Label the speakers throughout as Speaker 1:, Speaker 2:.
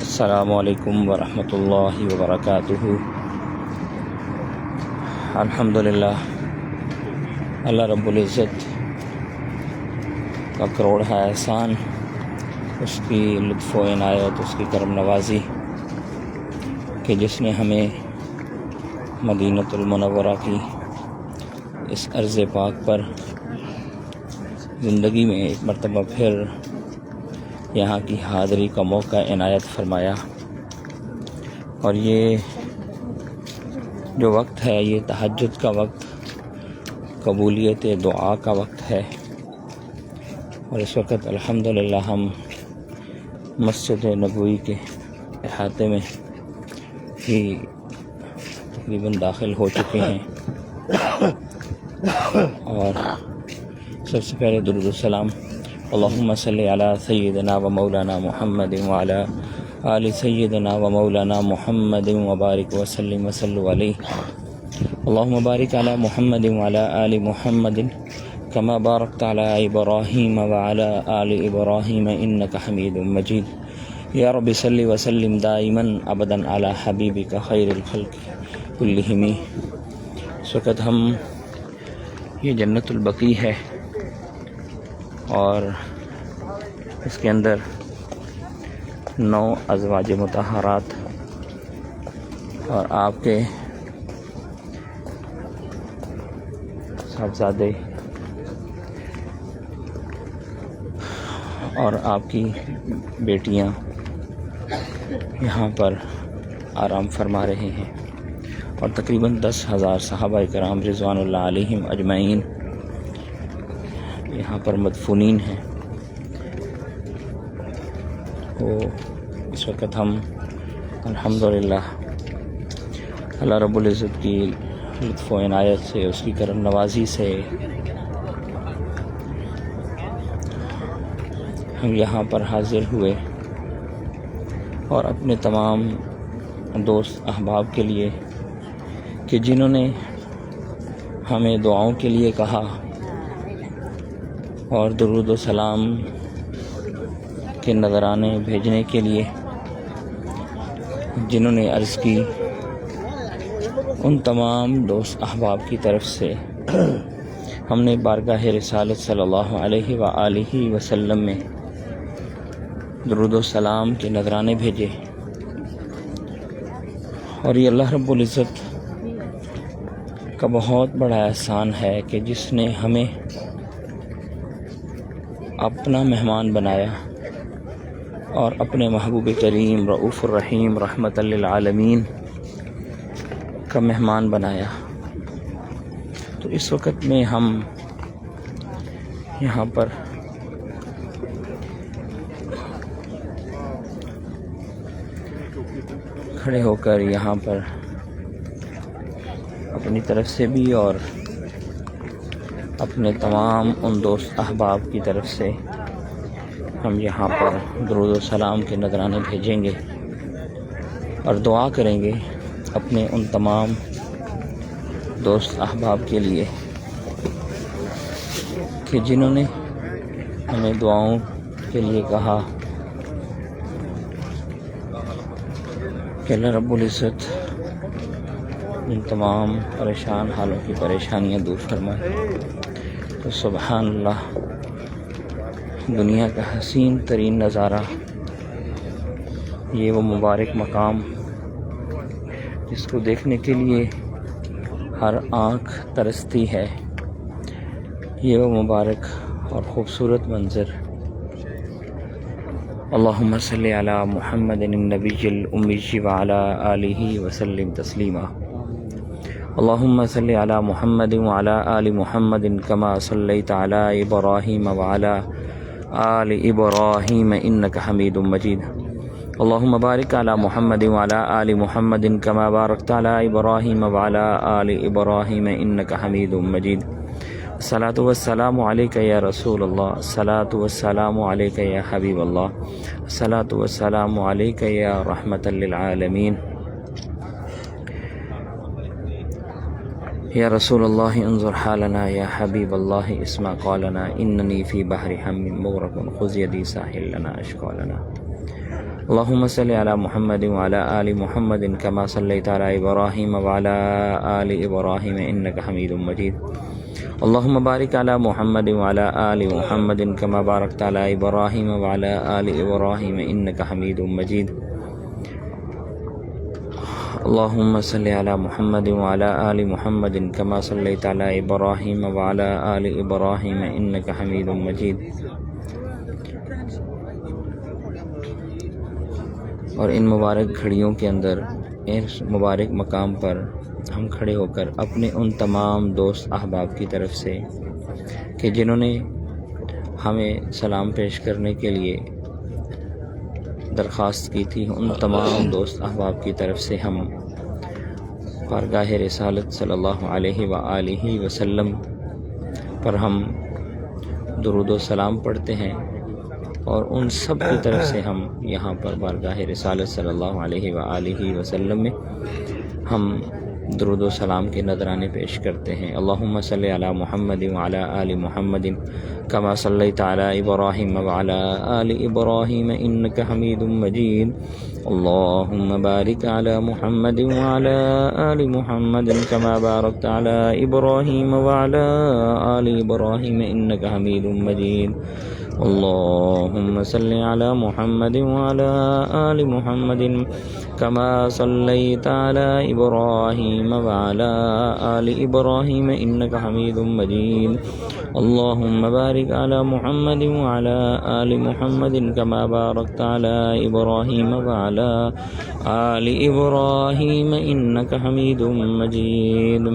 Speaker 1: السلام علیکم ورحمۃ اللہ وبرکاتہ۔ الحمدللہ، اللہ رب العزت کا کروڑ ہے احسان، اس کی لطف و عنایت، اس کی کرم نوازی کہ جس نے ہمیں مدینۃ المنورہ کی اس عرض پاک پر زندگی میں ایک مرتبہ پھر یہاں کی حاضری کا موقع عنایت فرمایا۔ اور یہ جو وقت ہے یہ تہجد کا وقت، قبولیت دعا کا وقت ہے، اور اس وقت الحمدللہ ہم مسجد نبوی کے احاطے میں ہی تقریباً داخل ہو چکے ہیں۔ اور سب سے پہلے درود السلام اللہم صلی علی سیدنا و مولانا محمد وعلی آل سیدنا و مولانا محمد وبارک وسلم وصلوا علیہ۔ اللہم بارک علی محمد وعلی آل محمد کما بارکت علی ابراہیم وعلی آل ابراہیم انک حمید مجید۔ یا رب صلی وسلم دائما ابدا علی حبیبک خیر الخلق کلہم۔ اس وقت ہم یہ جنت البقیع ہے اور اس کے اندر 9 ازواج مطہرات اور آپ کے صاحبزادے اور آپ کی بیٹیاں یہاں پر آرام فرما رہے ہیں، اور تقریباً 10,000 صحابہ کرام رضوان اللہ علیہم اجمعین یہاں پر مدفونین ہیں۔ تو اس وقت ہم الحمدللہ اللہ رب العزت کی لطف و عنایت سے، اس کی کرم نوازی سے ہم یہاں پر حاضر ہوئے، اور اپنے تمام دوست احباب کے لیے کہ جنہوں نے ہمیں دعاؤں کے لیے کہا اور درود و سلام کے نذرانے بھیجنے کے لیے جنہوں نے عرض کی، ان تمام دوست احباب کی طرف سے ہم نے بارگاہ رسالت صلی اللہ علیہ وآلہ وسلم میں درود و سلام کے نذرانے بھیجے۔ اور یہ اللہ رب العزت کا بہت بڑا احسان ہے کہ جس نے ہمیں اپنا مہمان بنایا اور اپنے محبوب کریم رؤوف الرحیم رحمت للعالمین کا مہمان بنایا۔ تو اس وقت میں ہم یہاں پر کھڑے ہو کر یہاں پر اپنی طرف سے بھی اور اپنے تمام ان دوست احباب کی طرف سے ہم یہاں پر درود و سلام کے نذرانے بھیجیں گے اور دعا کریں گے اپنے ان تمام دوست احباب کے لیے کہ جنہوں نے ہمیں دعاؤں کے لیے کہا کہ اللہ رب العزت ان تمام پریشان حالوں کی پریشانیاں دور فرمائے۔ تو سبحان اللہ، دنیا کا حسین ترین نظارہ یہ وہ مبارک مقام جس کو دیکھنے کے لیے ہر آنکھ ترستی ہے، یہ وہ مبارک اور خوبصورت منظر۔ اللہم صلی علی محمد النبی الامی وعلی آلہ وسلم تسلیما۔ اللہم صلی علی محمد وعلی آل محمد کما صلیت علی ابراہیم وعلی آل ابراہیم انک حمید مجید۔ اللہم بارک علی محمد وعلی آل محمد کما بارکت علی ابراہیم وعلی آل ابراہیم انک حمید مجید۔ الصلاۃ والسلام علیک یا رسول اللہ، الصلاۃ والسلام علیک یا حبیب اللہ، الصلاۃ والسلام علیک یا رحمت للعالمین۔ یا رسول اللہ انظر حالنا، یا حبیب اللہ اسمع قولنا، اننی فی بحر ہم مغرق خذ یدی ساحل لنا اشکالنا۔ اللهم صل على محمد وعلى آل محمد كما صليت على إبراهيم وعلى آل إبراهيم إنك حميد مجيد. اللهم بارك على محمد وعلى آل محمد كما باركت على إبراهيم وعلى آل إبراهيم إنك حميد مجيد. اللهم صل على محمد وعلى آل محمد كما صليت على إبراهيم وعلى آل إبراهيم إنك حميد مجيد. اور ان مبارک گھڑیوں کے اندر اس مبارک مقام پر ہم کھڑے ہو کر اپنے ان تمام دوست احباب کی طرف سے کہ جنہوں نے ہمیں سلام پیش کرنے کے لیے درخواست کی تھی، ان تمام دوست احباب کی طرف سے ہم بارگاہ رسالت صلی اللہ علیہ وآلہ وسلم پر ہم درود و سلام پڑھتے ہیں، اور ان سب کی طرف سے ہم یہاں پر بارگاہ رسالت صلی اللہ علیہ وآلہ وسلم میں ہم درود و سلام کے نذرانے پیش کرتے ہیں. اللہم صلی علی محمد وعلی آل محمد کما صلیت علی ابراہیم وعلی آل ابراہیم انک حمید مجید. اللہم بارک علی محمد وعلی آل محمد کما بارکت علی ابراہیم وعلی آل ابراہیم انک حمید مجید. اللهم صل على محمد وعلى آل محمد كما صليت على إبراهيم وعلى آل إبراهيم إنك حميد مجيد. اللهم بارك على محمد وعلى آل محمد كما باركت على إبراهيم وعلى آل إبراهيم إنك حميد مجيد.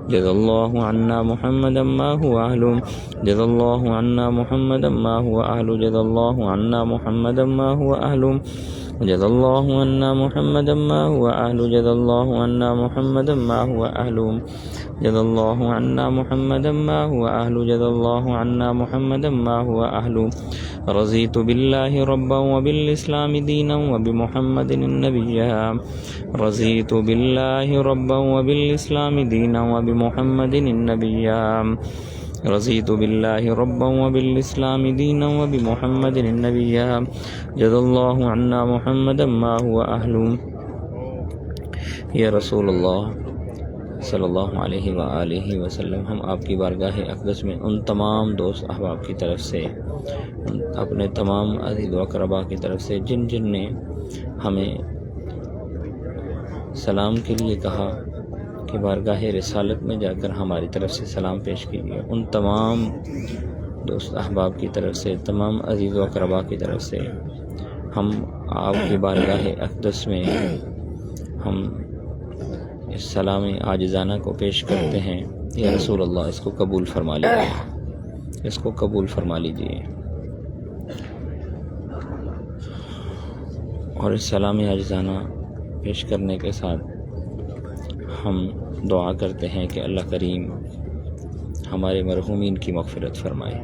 Speaker 1: جزا الله عنا محمدا ما هو أهله، جزا الله عنا محمدا ما هو أهله، جزا الله عنا محمدا ما هو أهله، جزا الله عنا محمدا ما هو أهله، جزا الله عنا محمدا ما هو أهله، جزا الله عنا محمدا ما هو أهله، جزا الله عنا محمدا ما هو أهله. رضيت بالله ربا وبالإسلام دينا وبمحمد نبيا، رضيت بالله ربا وبالإسلام دينا وبمحمد نبيا، رضيت بالله ربا وبالإسلام دينا وبمحمد نبيا. جزا الله عنا محمدا ما هو أهله. یا رسول اللہ صلی اللہ علیہ وآلہ وسلم، ہم آپ کی بارگاہ اقدس میں ان تمام دوست احباب کی طرف سے، اپنے تمام عزیز و اقربا کی طرف سے جن جن نے ہمیں سلام کے لیے کہا کہ بارگاہ رسالت میں جا کر ہماری طرف سے سلام پیش کیجیے، ان تمام دوست احباب کی طرف سے، تمام عزیز و اقربا کی طرف سے ہم آپ کی بارگاہ اقدس میں ہم اس سلام عاجزانہ کو پیش کرتے ہیں. یا رسول اللہ، اس کو قبول فرما لیجیے، اس کو قبول فرما لیجیے. اور اس سلام عاجزانہ پیش کرنے کے ساتھ ہم دعا کرتے ہیں کہ اللہ کریم ہمارے مرحومین کی مغفرت فرمائے.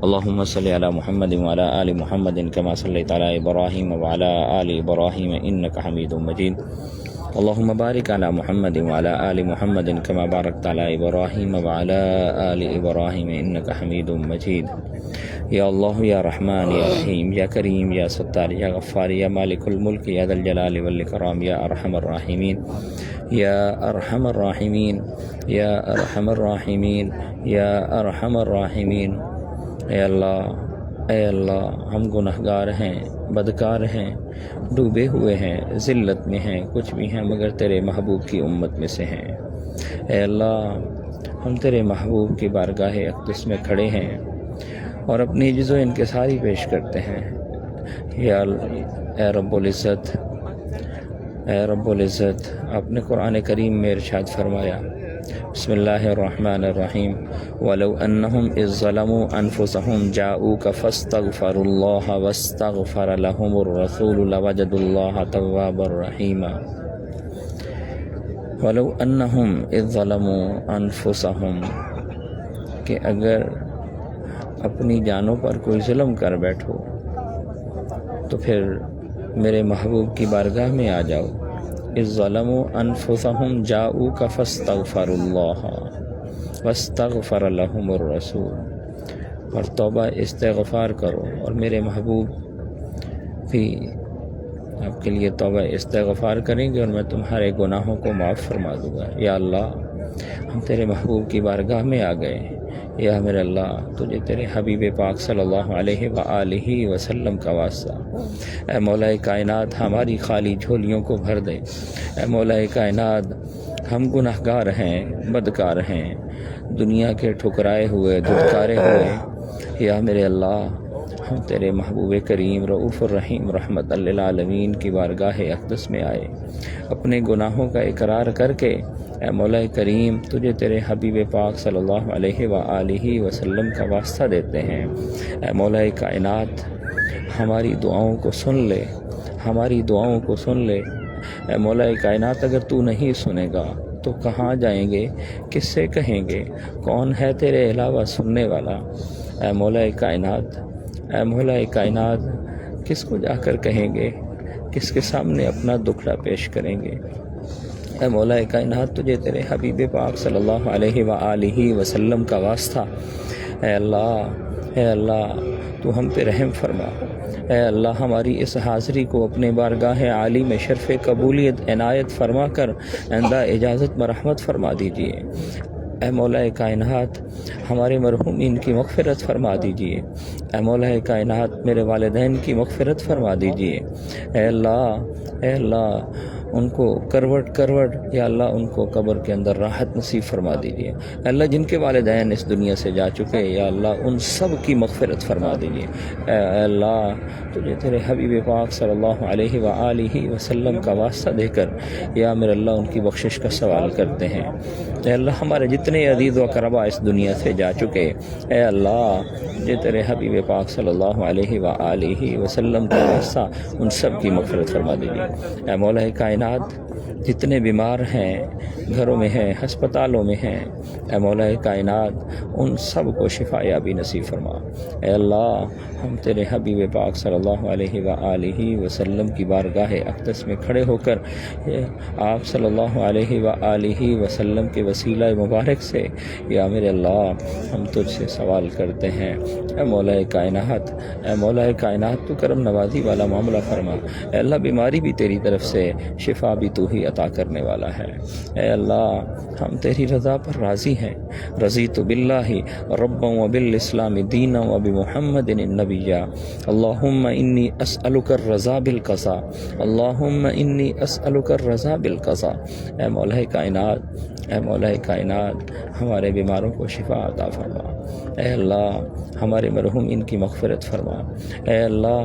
Speaker 1: اللہم صلی علی محمد وعلی آل محمد کما صلیت علی ابراہیم وعلی آل ابراہیم انک حمید مجید. اللہم بارک علی محمد وعلی آل محمد کما بارکت علی ابراہیم وعلی آل ابراہیم انک حمید مجید. یا اللہ یا رحمان یا رحیم یا کریم یا ستار یا غفار یا مالک الملک یا ذا الجلال والاکرام یا ارحم الراحمین یا ارحم الراحمین یا ارحم الراحمین یا ارحم الراحمین. اے اللہ ہم گنہگار ہیں، بدکار ہیں، ڈوبے ہوئے ہیں، ذلت میں ہیں، کچھ بھی ہیں مگر تیرے محبوب کی امت میں سے ہیں. اے اللہ ہم تیرے محبوب کی بارگاہ اقدس میں کھڑے ہیں اور اپنی عجز و انکساری پیش کرتے ہیں. اے رب العزت، اے رب العزت، آپ نے قرآن کریم میں ارشاد فرمایا، بسم اللہ الرحمن الرحیم، وَلَوْ أَنَّهُمْ إِذ ظَّلَمُوا أَنفُسَهُمْ جَاءُوكَ فَاسْتَغْفَرُوا اللَّهَ وَاسْتَغْفَرَ لَهُمُ الرَّسُولُ لَوَجَدُوا اللَّهَ تَوَّابًا رَحِيمًا. وَلَوْ أَنَّهُمْ إِذ ظَّلَمُوا أَنفُسَهُمْ، کہ اگر اپنی جانوں پر کوئی ظلم کر بیٹھو تو پھر میرے محبوب کی بارگاہ میں آ جاؤ. اذ ظلموا انفسهم جاءوك فاستغفروا الله واستغفر لهم الرسول، اور توبہ استغفار کرو اور میرے محبوب بھی آپ کے لیے توبہ استغفار کریں گے اور میں تمہارے گناہوں کو معاف فرما دوں گا۔ یا اللہ ہم تیرے محبوب کی بارگاہ میں آ گئے، یا میرے اللہ تجھے تیرے حبیب پاک صلی اللہ علیہ وآلہ وسلم کا واسطہ، اے مولا کائنات ہماری خالی جھولیوں کو بھر دے۔ اے مولا کائنات ہم گناہ گار ہیں، بدکار ہیں، دنیا کے ٹھکرائے ہوئے، دھتکارے ہوئے، یا میرے اللہ ہم تیرے محبوب کریم رؤوف الرحیم رحمت للعالمین کی بارگاہ اقدس میں آئے، اپنے گناہوں کا اقرار کر کے اے مولا کریم تجھے تیرے حبیب پاک صلی اللہ علیہ وآلہ وسلم کا واسطہ دیتے ہیں۔ اے مولا کائنات ہماری دعاؤں کو سن لے، ہماری دعاؤں کو سن لے۔ اے مولا کائنات اگر تو نہیں سنے گا تو کہاں جائیں گے، کس سے کہیں گے، کون ہے تیرے علاوہ سننے والا؟ اے مولا کائنات، اے مولا کائنات کس کو جا کر کہیں گے، کس کے سامنے اپنا دکھڑا پیش کریں گے؟ اے مولا کائنات تجھے تیرے حبیب پاک صلی اللہ علیہ وآلہ وسلم کا واسطہ، اے اللہ تو ہم پہ رحم فرما۔ اے اللہ ہماری اس حاضری کو اپنے بارگاہ عالی میں شرف قبولیت عنایت فرما کر آئندہ اجازت میں رحمت فرما دیجیے۔ اے مولا کائنات ہمارے مرحومین کی مغفرت فرما دیجیے۔ اے مولا کائنات میرے والدین کی مغفرت فرما دیجیے۔ اے اللہ ان کو کروٹ یا اللہ ان کو قبر کے اندر راحت نصیب فرما دیجیے۔ اے اللہ جن کے والدین اس دنیا سے جا چکے یا اللہ ان سب کی مغفرت فرما دیجیے۔ اے اللہ تجھے تیرے حبیب پاک صلی اللہ علیہ وآلہ وسلم کا واسطہ دے کر یا میرے اللہ ان کی بخشش کا سوال کرتے ہیں۔ اے اللہ ہمارے جتنے عزیز و اقربا اس دنیا سے جا چکے، اے اللہ جو تیرے حبیب پاک صلی اللہ علیہ وآلہ وسلم کا واسطہ ان سب کی مغفرت فرما دیجیے۔ اے مولا کائنات جتنے بیمار ہیں، گھروں میں ہیں، ہسپتالوں میں ہیں، اے مولا کائنات ان سب کو شفا یابی نصیب فرما۔ اے اللہ ہم تیرے حبیب پاک صلی اللہ علیہ وآلہ وسلم کی بارگاہ اقدس میں کھڑے ہو کر آپ صلی اللہ علیہ وآلہ وسلم کے وسیلہ مبارک سے یا میرے اللہ ہم تجھ سے سوال کرتے ہیں، اے مولا کائنات تو کرم نوازی والا معاملہ فرما۔ اے اللہ بیماری بھی تیری طرف سے، شفا بھی تو ہی عطا کرنے والا ہے۔ اے اللہ ہم تیری رضا پر راضی ہیں۔ رضیت باللہ ربا وبالاسلام دینا وبمحمد النبی اللہم انی اسألک الرضا بالقضاء، اللہم انی اسألک الرضا بالقضاء۔ اے مولا کائنات ہمارے بیماروں کو شفا عطا فرما۔ اے اللہ ہمارے مرحومین کی مغفرت فرما۔ اے اللہ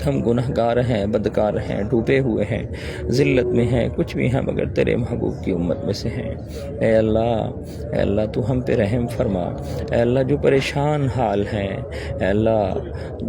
Speaker 1: ہم گناہ گار ہیں، بدکار ہیں، ڈوبے ہوئے ہیں، ذلت میں ہیں، کچھ بھی ہیں مگر تیرے محبوب کی امت میں سے ہیں۔ اے اللہ تو ہم پہ رحم فرما۔ اے اللہ جو پریشان حال ہیں، اے اللہ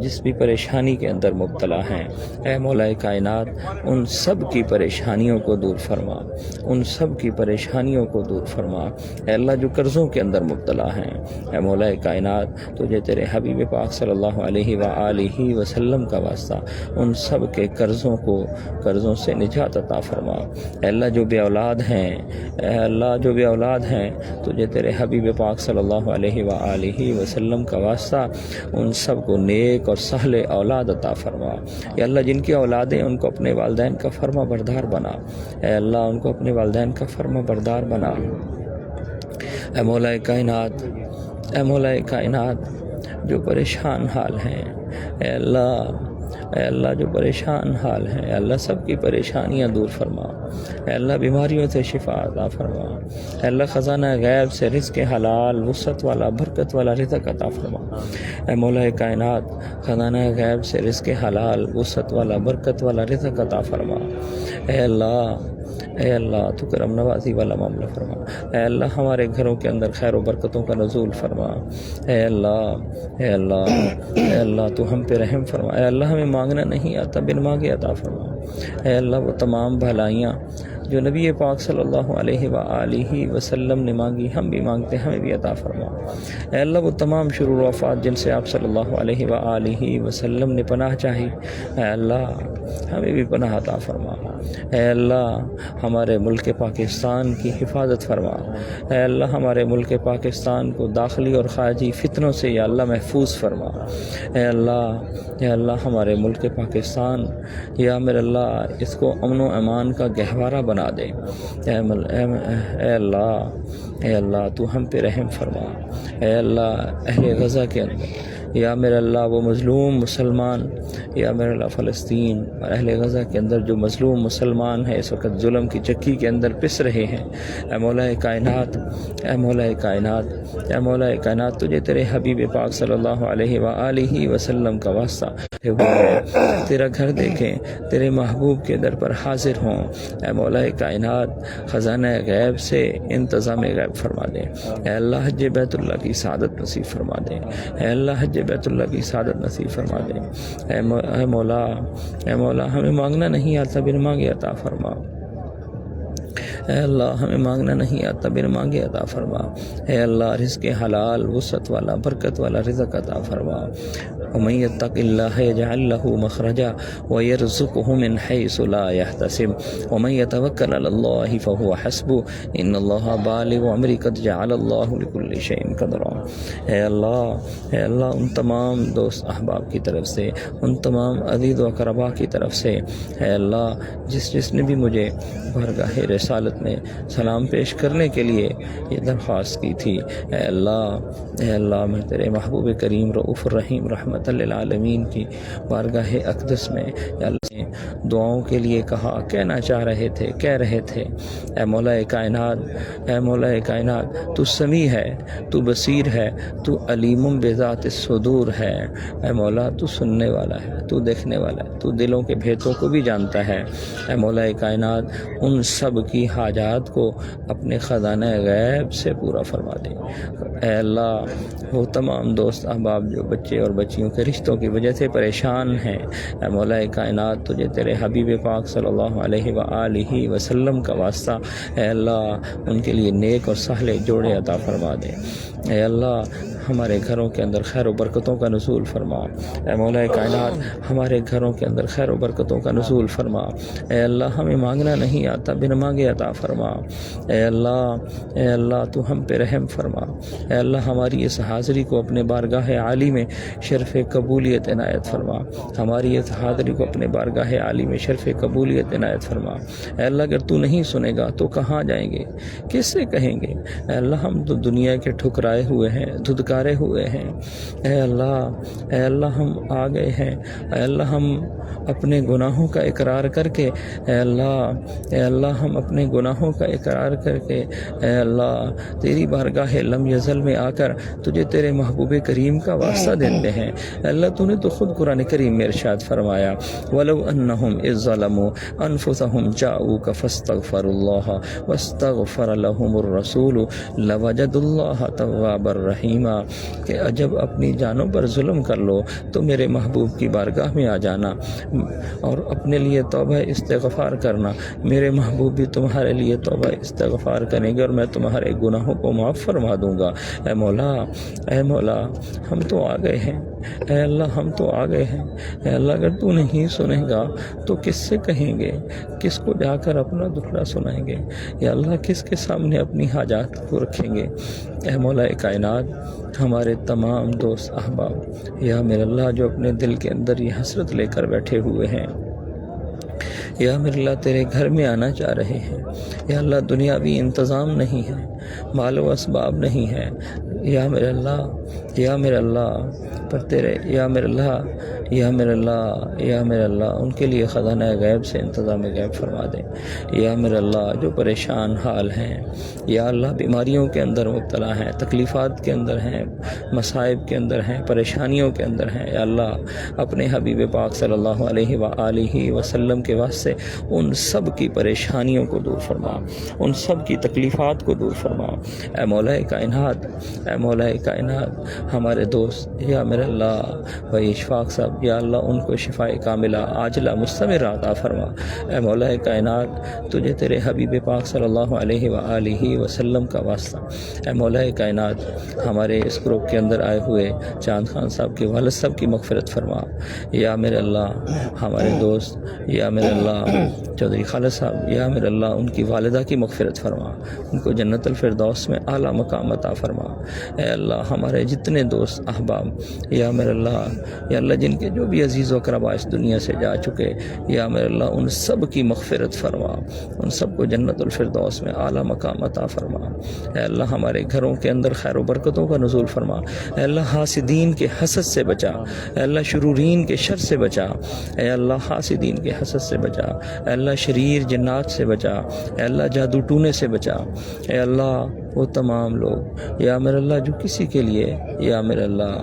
Speaker 1: جس بھی پریشانی کے اندر مبتلا ہیں، اے مولا کائنات ان سب کی پریشانیوں کو دور فرما، ان سب کی پریشانیوں کو دور فرما۔ اے اللہ جو قرضوں کے اندر مبتلا ہیں، اے مولا کائنات تجھے تیرے حبیب پاک صلی اللہ علیہ وآلہ وسلم کا واسطہ ان سب کے قرضوں سے نجات عطا فرما۔ اے اللہ جو بے اولاد ہیں، اے اللہ جو بے اولاد ہیں تجھے تیرے حبیب پاک صلی اللہ علیہ وآلہ وسلم کا واسطہ ان سب کو نیک اور سہل اولاد عطا فرما۔ اے اللہ جن کی اولادیں ان کو اپنے والدین کا فرما بردار بنا۔ اے اللہ ان کو اپنے والدین کا فرما بردار بنا۔ اے مولا کائنات جو پریشان حال ہیں، اے اللہ جو پریشان حال ہیں، اے اللہ سب کی پریشانیاں دور فرما۔ اے اللہ بیماریوں سے شفا عطا فرما۔ اے اللہ خزانہ غیب سے رزق حلال وسعت والا برکت والا رزق عطا فرما۔ اے مولا کائنات خزانہ غیب سے رزق حلال وسعت والا برکت والا رزق عطا فرما۔ اے اللہ تو کرم نوازی والا معاملہ فرما۔ اے اللہ ہمارے گھروں کے اندر خیر و برکتوں کا نزول فرما۔ اے اللہ تو ہم پہ رحم فرما۔ اے اللہ ہمیں مانگنا نہیں آتا، بن مانگے عطا فرما۔ اے اللہ وہ تمام بھلائیاں جو نبی پاک صلی اللہ علیہ وآلہ وسلم نے مانگی ہم بھی مانگتے، ہمیں بھی عطا فرما۔ اے اللہ وہ تمام شرور و آفات جن سے آپ صلی اللہ علیہ وآلہ وسلم نے پناہ چاہی، اے اللہ ہمیں بھی پناہ عطا فرما۔ اے اللہ ہمارے ملک پاکستان کی حفاظت فرما۔ اے اللہ ہمارے ملک پاکستان کو داخلی اور خارجی فتنوں سے یا اللہ محفوظ فرما۔ اے اللہ ہمارے ملک پاکستان یا میرے اللہ اس کو امن و امان کا گہوارہ بنا دے۔ اے اللہ تو ہم پہ رحم فرما۔ اے اللہ اہل غزہ کے اندر یا میرے اللہ وہ مظلوم مسلمان، یا میرے اللہ فلسطین اور اہل غزہ کے اندر جو مظلوم مسلمان ہیں اس وقت ظلم کی چکی کے اندر پس رہے ہیں، اے مولا کائنات، اے مولا کائنات، اے مولا کائنات تجھے تیرے حبیب پاک صلی اللہ علیہ وآلہ وسلم کا واسطہ تیرا گھر دیکھیں، تیرے محبوب کے در پر حاضر ہوں۔ اے مولا کائنات خزانہ غیب سے انتظام غیب فرما دے۔ اے اللہ حج بیت اللہ کی سعادت نصیب فرما دے۔ اے اللہ حج بیت اللہ کی سعادت نصیب فرما دے۔ اے مولا ہمیں مانگنا نہیں آتا بن مانگے عطا فرما۔ اے اللہ ہمیں مانگنا نہیں آتا بن مانگے عطا فرما۔ اے اللہ رزق حلال وسعت والا برکت والا رزق عطا فرما۔ ومن يتق الله يجعل له مخرجا ويرزقه من حيث لا يحتسب ومن يتوكل على الله فهو حسبه ان الله بالغ امره قد جعل الله لكل شيء قدرا۔ اے اللہ ان تمام دوست احباب کی طرف سے، ان تمام عزیز و اقربا کی طرف سے، اے اللہ جس نے بھی مجھے بارگاہ رسالت میں سلام پیش کرنے کے لیے یہ درخواست کی تھی، اے اللہ میں تیرے محبوب کریم رؤوف الرحیم رحمت للعالمین کی بارگاہ اقدس میں یا اللہ نے دعاؤں کے لیے کہنا چاہ رہے تھے، کہہ رہے تھے، اے مولا کائنات تو سمیع ہے، تو بصیر ہے، تو علیم بذات الصدور ہے۔ اے مولا تو سننے والا ہے، تو دیکھنے والا ہے، تو دلوں کے بھیتوں کو بھی جانتا ہے۔ اے مولا کائنات ان سب کی حاجات کو اپنے خزانہ غیب سے پورا فرما دے۔ اے اللہ وہ تمام دوست احباب جو بچے اور بچیوں کے رشتوں کی وجہ سے پریشان ہیں، اے مولا کائنات تجھے تیرے حبیب پاک صلی اللہ علیہ وآلہ وسلم کا واسطہ اے اللہ ان کے لیے نیک اور صالح جوڑے عطا فرما دے۔ اے اللہ ہمارے گھروں کے اندر خیر و برکتوں کا نزول فرما۔ اے مولا کائنات ہمارے گھروں کے اندر خیر و برکتوں کا نزول فرما۔ اے اللہ ہمیں مانگنا نہیں آتا بن مانگے عطا فرما۔ اے اللہ تو ہم پہ رحم فرما۔ اے اللہ ہماری اس حاضری کو اپنے بارگاہ عالی میں شرف قبولیت عنایت فرما۔ ہماری اس حاضری کو اپنے بارگاہ عالی میں شرف قبولیت عنایت فرما۔ اے اللہ اگر تو نہیں سنے گا تو کہاں جائیں گے، کس سے کہیں گے؟ اے اللہ ہم تو دنیا کے ٹھکرائے ہوئے ہیں، دھتکارے ہوئے ہیں۔ اے اللہ ہم آ گئے ہیں۔ اے اللہ ہم اپنے گناہوں کا اقرار کر کے اے اللہ ہم اپنے گناہوں کا اقرار کر کے اے اللہ تیری بارگاہ لم یزل میں آ کر تجھے تیرے محبوب کریم کا واسطہ دیتے ہیں۔ اے اللہ تو نے تو خود قرآن کریم میں ارشاد فرمایا وَلَوْ أَنَّهُمْ إِذْ ظَلَمُوا أَنفُسَهُمْ جَاءُوكَ فَاسْتَغْفَرُوا اللَّهَ وَاسْتَغْفَرَ لَهُمُ الرَّسُولُ لَوَجَدُوا اللَّهَ تَوَّابًا رَحِيمًا، کہ جب اپنی جانوں پر ظلم کر لو تو میرے محبوب کی بارگاہ میں آ جانا اور اپنے لیے توبہ استغفار کرنا، میرے محبوب بھی تمہارے لیے توبہ استغفار کریں گے اور میں تمہارے گناہوں کو معاف فرما دوں گا۔ اے مولا ہم تو آ گئے ہیں۔ اے اللہ ہم تو آ گئے ہیں۔ اے اللہ اگر تو نہیں سنے گا تو کس سے کہیں گے، کس کو جا کر اپنا دکھڑا سنائیں گے؟ یا اللہ کس کے سامنے اپنی حاجات کو رکھیں گے؟ اے مولا کائنات ہمارے تمام دوست احباب یا میرے اللہ جو اپنے دل کے اندر یہ حسرت لے کر بیٹھے ہوئے ہیں، یا میرے اللہ تیرے گھر میں آنا چاہ رہے ہیں، یا اللہ دنیاوی انتظام نہیں ہے، مال و اسباب نہیں ہے، یا میرے اللہ پر تیرے یا میرے اللہ ان کے لیے خزانہ غیب سے انتظام غیب فرما دے۔ یا میرے اللہ جو پریشان حال ہیں، یا اللہ بیماریوں کے اندر مبتلا ہیں، تکلیفات کے اندر ہیں، مصائب کے اندر ہیں، پریشانیوں کے اندر ہیں، یا اللہ اپنے حبیب پاک صلی اللہ علیہ وآلہ وسلم کے واسطے ان سب کی پریشانیوں کو دور فرما، ان سب کی تکلیفات کو دور فرما۔ اے مولا کائنات ہمارے دوست یا میرے اللہ بھائی اشفاق صاحب، یا اللہ ان کو شفاء کاملہ عاجلہ مستمرہ عطا فرما۔ اے مولا کائنات، تجھے تیرے حبیب پاک صلی اللہ علیہ وآلہ وسلم کا واسطہ، اے مولا کائنات ہمارے اس گروپ کے اندر آئے ہوئے چاند خان صاحب کے والد صاحب کی مغفرت فرما۔ یا میرے اللہ ہمارے دوست یا میرے اللہ چودھری خالد صاحب، یا میرے اللہ ان کی والدہ کی مغفرت فرما، ان کو جنت الفردوس میں اعلیٰ مقام عطا فرما۔ اے اللہ ہمارے جتنے دوست احباب یا میرے اللہ، یا اللہ جن کے جو بھی عزیز و اقربا اس دنیا سے جا چکے، یا میرے اللہ ان سب کی مغفرت فرما، ان سب کو جنت الفردوس میں اعلیٰ مقام عطا فرما۔ اے اللہ ہمارے گھروں کے اندر خیر و برکتوں کا نزول فرما۔ اے اللہ حاسدین کے حسد سے بچا، اے اللہ شرورین کے شر سے بچا، اے اللہ حاسدین کے حسد سے بچا، اے اللہ شریر جنات سے بچا، اے اللہ جادو ٹونے سے بچا۔ اے اللہ وہ تمام لوگ یا میرے اللہ جو کسی کے لیے یا میرے اللہ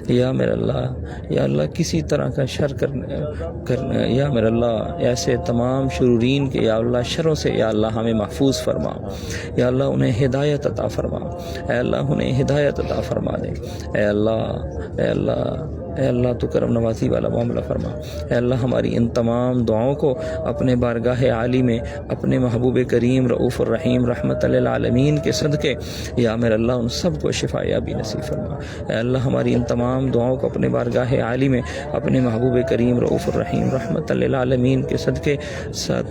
Speaker 1: یا اللہ کسی طرح کا شر کرنے یا میرے اللہ ایسے تمام شرورین کے یا اللہ شروں سے یا اللہ ہمیں محفوظ فرما۔ یا اللہ انہیں ہدایت عطا فرما، اے اللہ انہیں ہدایت عطا فرما دے۔ اے اللہ تو کرم نوازی والا معاملہ فرما۔ اے اللہ ہماری ان تمام دعاؤں کو اپنے بارگاہ عالی میں اپنے محبوب کریم رؤوف الرحیم رحمت للعالمین کے صدقے یا میرے اللہ ان سب کو شفا یابی نصیب فرما۔ اے اللہ ہماری ان تمام دعاؤں کو اپنے بارگاہ عالی میں اپنے محبوب کریم رؤوف الرحیم رحمت للعالمین کے صدقے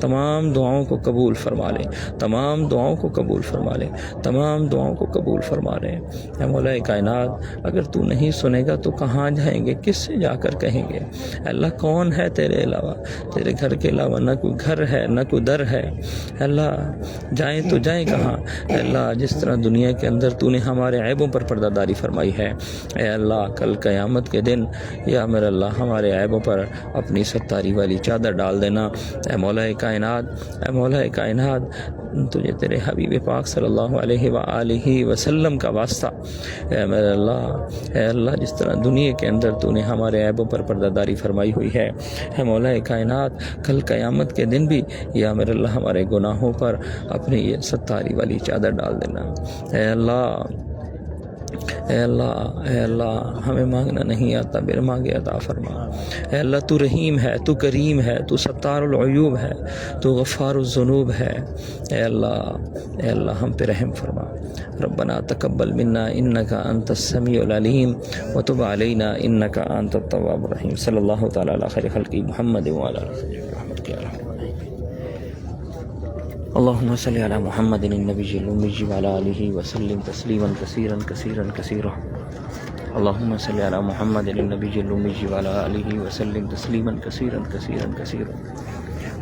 Speaker 1: تمام دعاؤں کو قبول فرما لے، تمام دعاؤں کو قبول فرما لے، تمام دعاؤں کو قبول فرما لے۔ اے مولا کائنات اگر تو نہیں سنے گا تو کہاں جائیں گے، کس سے جا کر کہیں گے؟ اللہ کون ہے تیرے علاوہ؟ تیرے گھر کے علاوہ نہ کوئی گھر ہے نہ کوئی در ہے۔ اللہ جائیں تو جائیں کہاں؟ اللہ جس طرح دنیا کے اندر تو نے ہمارے عیبوں پر پردہ داری فرمائی ہے، اے اللہ کل قیامت کے دن یا میرے اللہ ہمارے عیبوں پر اپنی ستاری والی چادر ڈال دینا۔ اے مولا کائنات، اے مولا کائنات تجھے تیرے حبیب پاک صلی اللہ علیہ وآلہ وسلم کا واسطہ، اے میرے اللہ، اے اللہ جس طرح دنیا کے اندر تو نے ہمارے عیبوں پر پردہ داری فرمائی ہوئی ہے، اے مولا کائنات کل قیامت کے دن بھی یا میرے اللہ ہمارے گناہوں پر اپنی یہ ستاری والی چادر ڈال دینا۔ اے اللہ، اے اللہ، اے اللہ ہمیں مانگنا نہیں آتا، بیر مانگے عطا فرما۔ اے اللہ تو رحیم ہے، تو کریم ہے، تو ستار العیوب ہے، تو غفار الذنوب ہے۔ اے اللہ، اے اللہ ہم پہ رحم فرما۔ ربنا تقبل منا انک انت السمیع العلیم وتب علینا انک انت التواب الرحیم۔ صلی اللہ تعالی علی خیر خلق محمد وعلی آلہ وصحبہ وسلم۔ اللهم صل على محمد النبي الأمي وعلى آله وسلم تسليما كثيرا كثيرا كثيرا۔ اللهم صل على محمد النبي الأمي وعلى آله وسلم تسليما كثيرا كثيرا كثيرا۔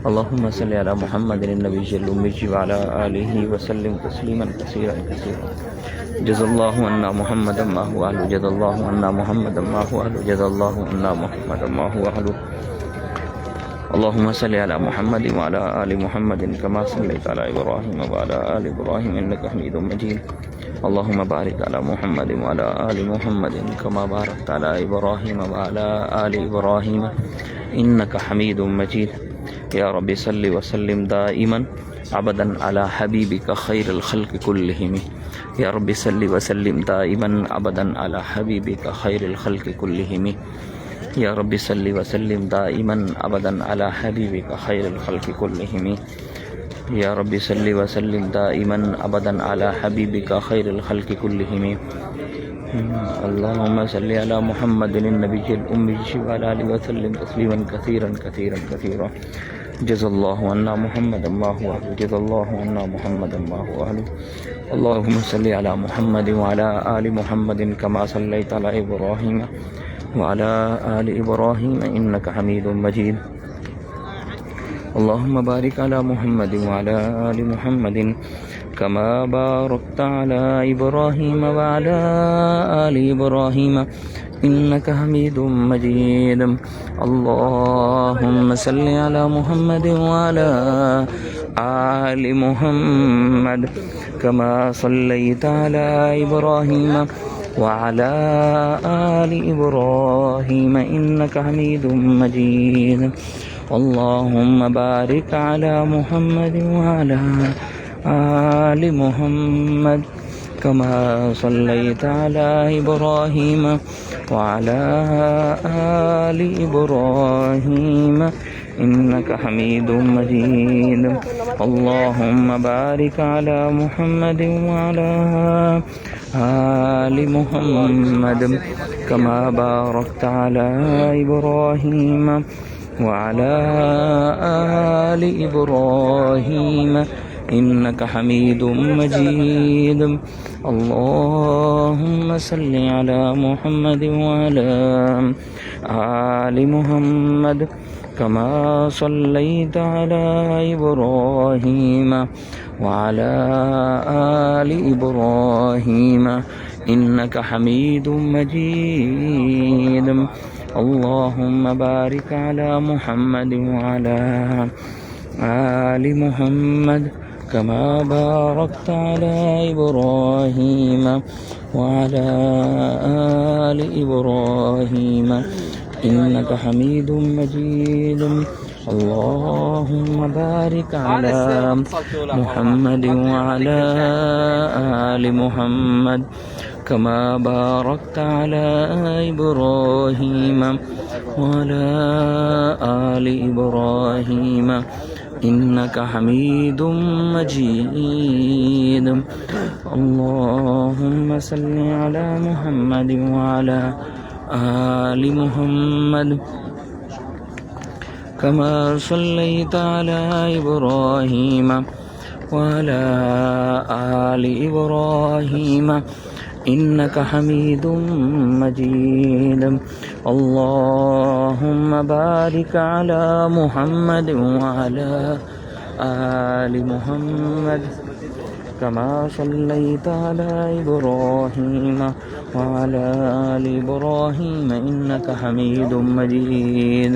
Speaker 1: اللهم صل على محمد النبي الأمي وعلى آله وسلم تسليما كثيرا كثيرا۔ جزا الله عنا محمدا ما هو أهله، جزا الله عنا محمدا ما هو أهله، جزا الله عنا محمدا ما هو أهله۔ اللهم صل على محمد وعلى آل محمد كما صليت على إبراهيم وعلى آل إبراهيم إنك حميد مجيد۔ اللهم بارك على محمد وعلى آل محمد كما باركت على إبراهيم وعلى آل إبراهيم إنك حميد مجيد۔ يا رب صل وسلم دائما أبدا على حبيبك خير الخلق كلهم۔ يا رب صل وسلم دائما أبدا على حبيبك خير الخلق كلهم۔ یا رب صلی وسلم دائما ابدا علی حبیبک خیر الخلق کلہم۔ یا رب صلی وسلم دائما ابدا علی حبیبک خیر الخلق کلہم۔ اللہم صلی علی محمد النبی الأمی وعلی آلہ وسلم تسلیما کثیرا کثیرا کثیرا۔ جزا اللہ عنا محمدا ما هو أهله، جزا اللہ عنا محمدا ما هو أهله۔ اللہم صلی علی محمد وعلی آل محمد کما صلیت علی ابراہیم وعلى آل إبراهيم إنك حميد مجيد۔ اللهم بارك على محمد وعلى آل محمد كما باركت على إبراهيم وعلى آل إبراهيم إنك حميد مجيد۔ اللهم صل على محمد وعلى آل محمد كما صليت على إبراهيم وعلى آل إبراهيم إنك حميد مجيد۔ اللهم بارك على محمد وعلى آل محمد كما صليت على إبراهيم وعلى آل إبراهيم إنك حميد مجيد. اللهم بارك على محمد وعلى آل محمد كما باركت على إبراهيم وعلى آل إبراهيم إنك حميد مجيد. اللهم صل على محمد وعلى آل محمد كما صليت على إبراهيم وعلى آل إبراهيم إنك حميد مجيد. اللهم بارك على محمد وعلى آل محمد كما باركت على إبراهيم وعلى آل إبراهيم إنك حميد مجيد. اللهم بارك على محمد وعلى آل محمد كما باركت على إبراهيم وعلى آل إبراهيم إنك حميد مجيد. اللهم صل على محمد وعلى آل محمد كما صليت على إبراهيم وعلى آل إبراهيم إنك حميد مجيد. اللهم بارك على محمد وعلى آل محمد كما صليت على إبراهيم وعلى آل إبراهيم إنك حميد مجيد.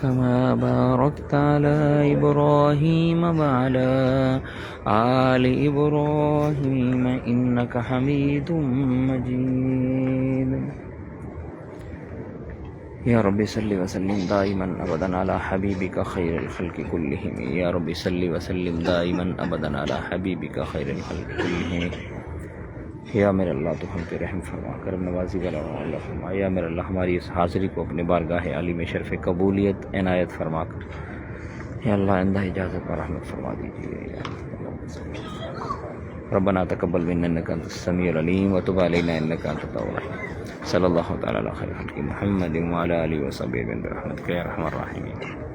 Speaker 1: كما باركت على إبراهيم وعلى آل إبراهيم إنك حميد مجيد. يا رب صل وسلم دائما أبدا على حبيبك خير الخلق كلهم. يا رب صل وسلم دائما أبدا على حبيبك خير الخلق كلهم. یا میرے اللہ تو ہم پہ رحم فرما، کرم نوازی والا اللہ فرما. یا میرے اللہ ہماری اس حاضری کو اپنے بارگاہ عالی میں شرف قبولیت عنایت فرما کر یا اللہ آئندہ اجازت پر رحمت فرما دیجیے. ربنا تقبل منا انك انت السميع العليم وتب علينا انك انت التواب الرحيم. صلی اللہ تعالی علی خیر خلق محمد وعلى آله وصحبه برحمتك یا ارحم الراحمین.